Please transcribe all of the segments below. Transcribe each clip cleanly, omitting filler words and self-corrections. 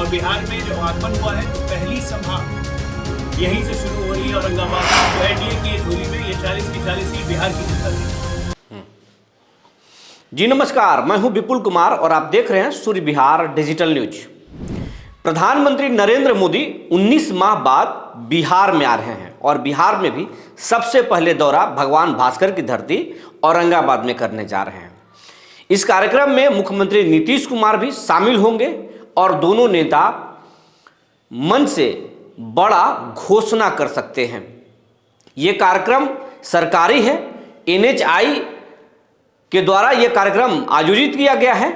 और बिहार में जो आगमन हुआ है तो पहली सभा यहीं से शुरू हो रही है औरंगाबाद में। तो एनडीए की झोली में ये 40 की 40 सीट बिहार की जीत है। जी नमस्कार, मैं हूं विपुल कुमार और आप देख रहे हैं सूर्य बिहार डिजिटल न्यूज। प्रधानमंत्री नरेंद्र मोदी 19 माह बाद बिहार में आ रहे हैं और बिहार में भी सबसे पहले दौरा भगवान भास्कर की धरती औरंगाबाद में करने जा रहे हैं। इस कार्यक्रम में मुख्यमंत्री नीतीश कुमार भी शामिल होंगे और दोनों नेता मन से बड़ा घोषणा कर सकते हैं। ये कार्यक्रम सरकारी है, NHAI के द्वारा यह कार्यक्रम आयोजित किया गया है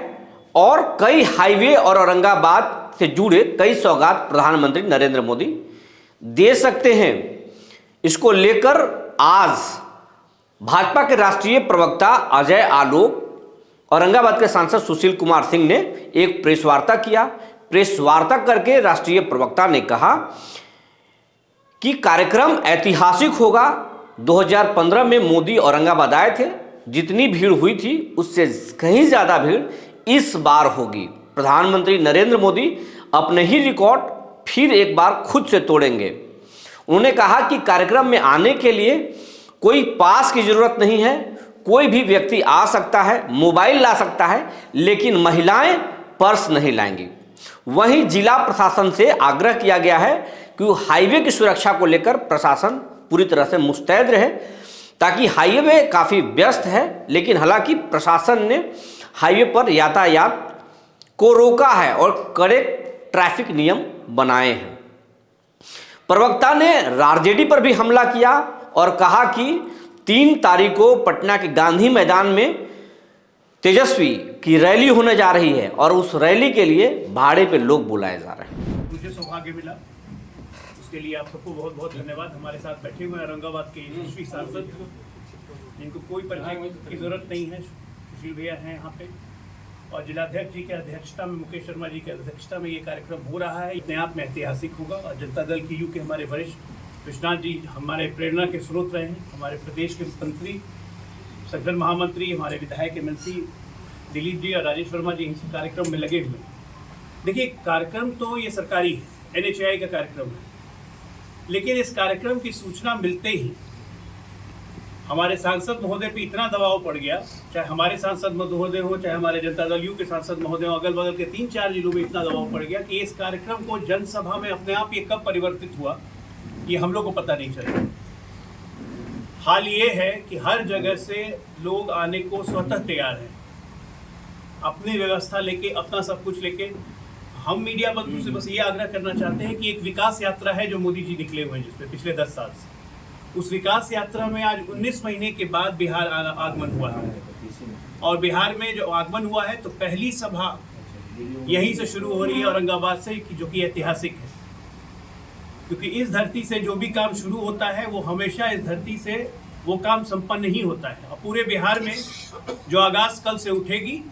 और कई हाईवे और औरंगाबाद से जुड़े कई सौगात प्रधानमंत्री नरेंद्र मोदी दे सकते हैं। इसको लेकर आज भाजपा के राष्ट्रीय प्रवक्ता अजय आलोक, औरंगाबाद के सांसद सुशील कुमार सिंह ने एक प्रेस वार्ता किया। प्रेस वार्ता करके राष्ट्रीय प्रवक्ता ने कहा कि कार्यक्रम ऐतिहासिक होगा। 2015 में मोदी औरंगाबाद आए थे, जितनी भीड़ हुई थी उससे कहीं ज़्यादा भीड़ इस बार होगी। प्रधानमंत्री नरेंद्र मोदी अपने ही रिकॉर्ड फिर एक बार खुद से तोड़ेंगे। उन्होंने कहा कि कार्यक्रम में आने के लिए कोई पास की ज़रूरत नहीं है, कोई भी व्यक्ति आ सकता है, मोबाइल ला सकता है, लेकिन महिलाएं पर्स नहीं लाएंगी। वहीं जिला प्रशासन से आग्रह किया गया है कि हाईवे की सुरक्षा को लेकर प्रशासन पूरी तरह से मुस्तैद रहे, ताकि हाईवे काफ़ी व्यस्त है, लेकिन हालांकि प्रशासन ने हाईवे पर यातायात को रोका है और कड़े ट्रैफिक नियम बनाए हैं। प्रवक्ता ने आरजेडी पर भी हमला किया और कहा कि 3 तारीख को पटना के गांधी मैदान में तेजस्वी की रैली होने जा रही है और उस रैली के लिए भाड़े पे लोग बुलाए जा रहे हैं। मुझे सौभाग्य मिला, उसके लिए आप सबको बहुत बहुत धन्यवाद। हमारे साथ बैठे हुए औरंगाबाद के यशस्वी सांसद, जिनको कोई परिचय की जरूरत नहीं है, सुशील भैया हैं यहाँ पे, और जिलाध्यक्ष जी की अध्यक्षता में, मुकेश शर्मा जी की अध्यक्षता में ये कार्यक्रम हो रहा है। अपने आप में ऐतिहासिक होगा। और जनता दल की यू के हमारे वरिष्ठ विश्वनाथ जी हमारे प्रेरणा के स्रोत रहे हैं। हमारे प्रदेश के मंत्री, संगठन महामंत्री, हमारे विधायक MLC दिलीप जी और राजेश वर्मा जी इस कार्यक्रम में लगे हुए। देखिए, कार्यक्रम तो ये सरकारी है, NHAI का कार्यक्रम है, लेकिन इस कार्यक्रम की सूचना मिलते ही हमारे सांसद महोदय पे इतना दबाव पड़ गया, चाहे हमारे सांसद महोदय हो, चाहे हमारे जनता दल यू के सांसद महोदय हो, अगल बगल के 3-4 जिलों में इतना दबाव पड़ गया कि इस कार्यक्रम को जनसभा में अपने आप ये कब परिवर्तित हुआ ये हम लोग को पता नहीं चला। हाल ये है कि हर जगह से लोग आने को स्वतः तैयार हैं, अपनी व्यवस्था लेके, अपना सब कुछ लेके। हम मीडिया बंधु से बस ये आग्रह करना चाहते हैं कि एक विकास यात्रा है जो मोदी जी निकले हुए हैं, जिसपे पिछले 10 साल से, उस विकास यात्रा में आज 19 महीने के बाद बिहार आगमन हुआ है। और बिहार में जो आगमन हुआ है तो पहली सभा यहीं से शुरू हो रही है, औरंगाबाद से, जो कि ऐतिहासिक है, क्योंकि इस धरती से जो भी काम शुरू होता है वो हमेशा इस धरती से वो काम संपन्न ही होता है। और पूरे बिहार में जो आगाज कल से उठेगी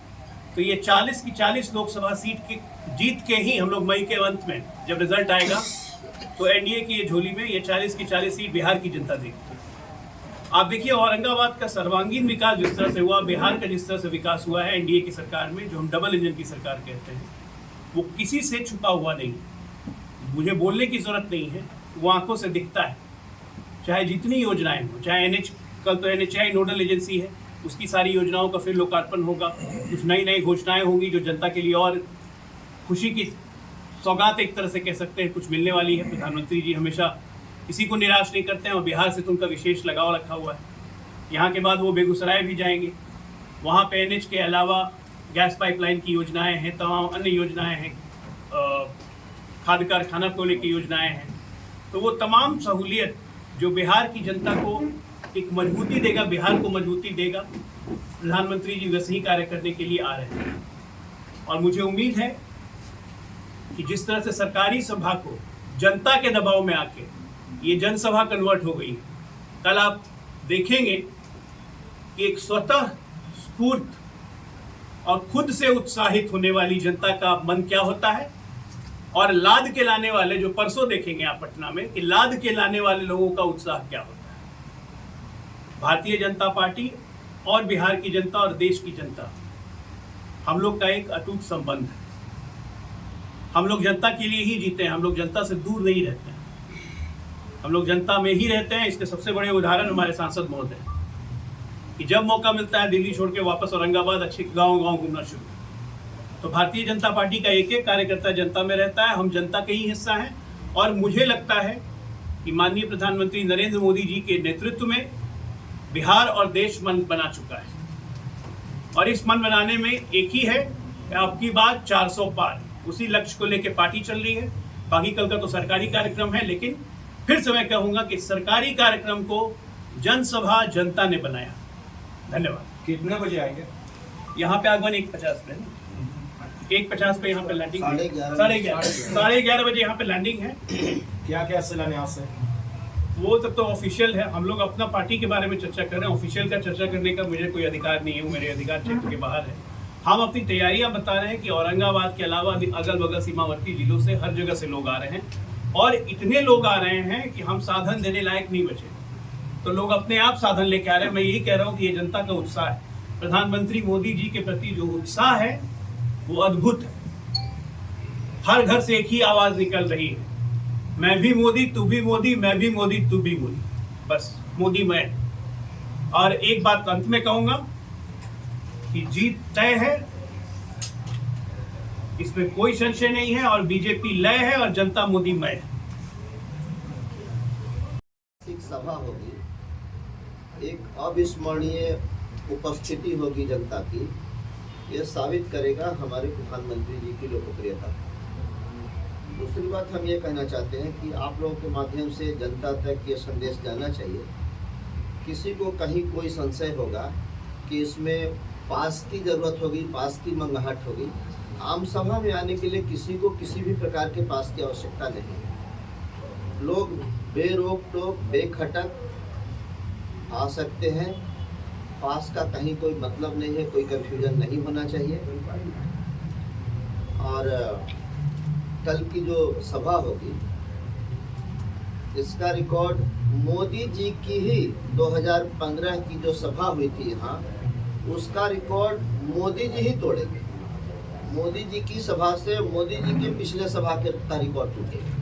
तो ये 40 की 40 लोकसभा सीट के जीत के ही हम लोग मई के अंत में जब रिजल्ट आएगा तो एनडीए की ये झोली में ये 40 की 40 सीट बिहार की जनता देगी। आप देखिए, औरंगाबाद का सर्वांगीण विकास जिस तरह से हुआ, बिहार का जिस तरह से विकास हुआ है एनडीए की सरकार में, जो हम डबल इंजन की सरकार कहते हैं, वो किसी से छुपा हुआ नहीं। मुझे बोलने की जरूरत नहीं है, वो आंखों से दिखता है। चाहे जितनी योजनाएं हो, चाहे कल तो NHAI नोडल एजेंसी है, उसकी सारी योजनाओं का फिर लोकार्पण होगा। कुछ नई नई घोषणाएं होंगी जो जनता के लिए और खुशी की सौगात एक तरह से कह सकते हैं कुछ मिलने वाली है। प्रधानमंत्री जी हमेशा किसी को निराश नहीं करते हैं और बिहार से तो उनका विशेष लगाव रखा हुआ है। यहाँ के बाद वो बेगूसराय भी जाएंगे, वहाँ पे NH के अलावा गैस पाइपलाइन की योजनाएँ हैं, तमाम अन्य योजनाएँ हैं, खाद्य कारखाना खोलने की योजनाएं हैं। तो वो तमाम सहूलियत जो बिहार की जनता को एक मजबूती देगा, बिहार को मजबूती देगा, प्रधानमंत्री जी वैसे ही कार्य करने के लिए आ रहे हैं। और मुझे उम्मीद है कि जिस तरह से सरकारी सभा को जनता के दबाव में आके ये जनसभा कन्वर्ट हो गई, कल आप देखेंगे कि एक स्वतः स्फूर्त और खुद से उत्साहित होने वाली जनता का मन क्या होता है, और लाद के लाने वाले, जो परसों देखेंगे आप पटना में, कि लाद के लाने वाले लोगों का उत्साह क्या होता है। भारतीय जनता पार्टी और बिहार की जनता और देश की जनता, हम लोग का एक अटूट संबंध है। हम लोग जनता के लिए ही जीते हैं, हम लोग जनता से दूर नहीं रहते हैं, हम लोग जनता में ही रहते हैं। इसके सबसे बड़े उदाहरण हमारे सांसद महोदय कि जब मौका मिलता है दिल्ली छोड़ के वापस औरंगाबाद अच्छे गांव-गांव घूमना शुरू। तो भारतीय जनता पार्टी का एक एक कार्यकर्ता जनता में रहता है, हम जनता के ही हिस्सा हैं। और मुझे लगता है कि माननीय प्रधानमंत्री नरेंद्र मोदी जी के नेतृत्व में बिहार और देश मन बना चुका है। और इस मन बनाने में एक ही है कि आपकी बात 400 पार, उसी लक्ष्य को लेकर पार्टी चल रही है। बाकी कल का तो सरकारी कार्यक्रम है, लेकिन फिर से मैं कहूँगा कि सरकारी कार्यक्रम को जनसभा जनता ने बनाया। धन्यवाद। कितने बजे आएंगे? यहाँ पे आगमन 1:50 पे, 1:50 पे यहाँ पे लैंडिंग, 11:30 बजे यहाँ पे लैंडिंग है। क्या क्या शिलान्यास है? वो तब तो ऑफिशियल है, हम लोग अपना पार्टी के बारे में चर्चा कर रहे हैं। ऑफिशियल का चर्चा करने का मुझे कोई अधिकार नहीं है, वो मेरे अधिकार क्षेत्र के बाहर है। हम अपनी तैयारियां बता रहे हैं कि औरंगाबाद के अलावा अगल बगल सीमावर्ती जिलों से हर जगह से लोग आ रहे हैं, और इतने लोग आ रहे हैं कि हम साधन देने लायक नहीं बचे, तो लोग अपने आप साधन लेके आ रहे हैं। मैं यही कह रहा हूँ कि ये जनता का उत्साह है, प्रधानमंत्री मोदी जी के प्रति जो उत्साह है वो अद्भुत है। हर घर से एक ही आवाज निकल रही है, मैं भी मोदी तू भी मोदी, मैं भी मोदी तू भी मोदी, बस मोदी मैं। और एक बात अंत में कहूंगा कि जीत तय है, इसमें कोई संशय नहीं है, और बीजेपी लय है और जनता मोदी मैं है। सभा होगी, एक अविस्मरणीय उपस्थिति होगी जनता की। यह साबित करेगा हमारे प्रधानमंत्री जी की लोकप्रियता। दूसरी बात हम ये कहना चाहते हैं कि आप लोगों के माध्यम से जनता तक ये संदेश जाना चाहिए, किसी को कहीं कोई संशय होगा कि इसमें पास की ज़रूरत होगी, पास की मंगाहट होगी, आम सभा में आने के लिए किसी को किसी भी प्रकार के पास की आवश्यकता नहीं है। लोग बेरोक टोक बेखटक आ सकते हैं, पास का कहीं कोई मतलब नहीं है, कोई कन्फ्यूजन नहीं होना चाहिए। और कल की जो सभा होगी इसका रिकॉर्ड मोदी जी की ही 2015 की जो सभा हुई थी यहाँ, उसका रिकॉर्ड मोदी जी ही तोड़ेंगे। मोदी जी की सभा से मोदी जी के पिछले सभा का रिकॉर्ड टूटेगा।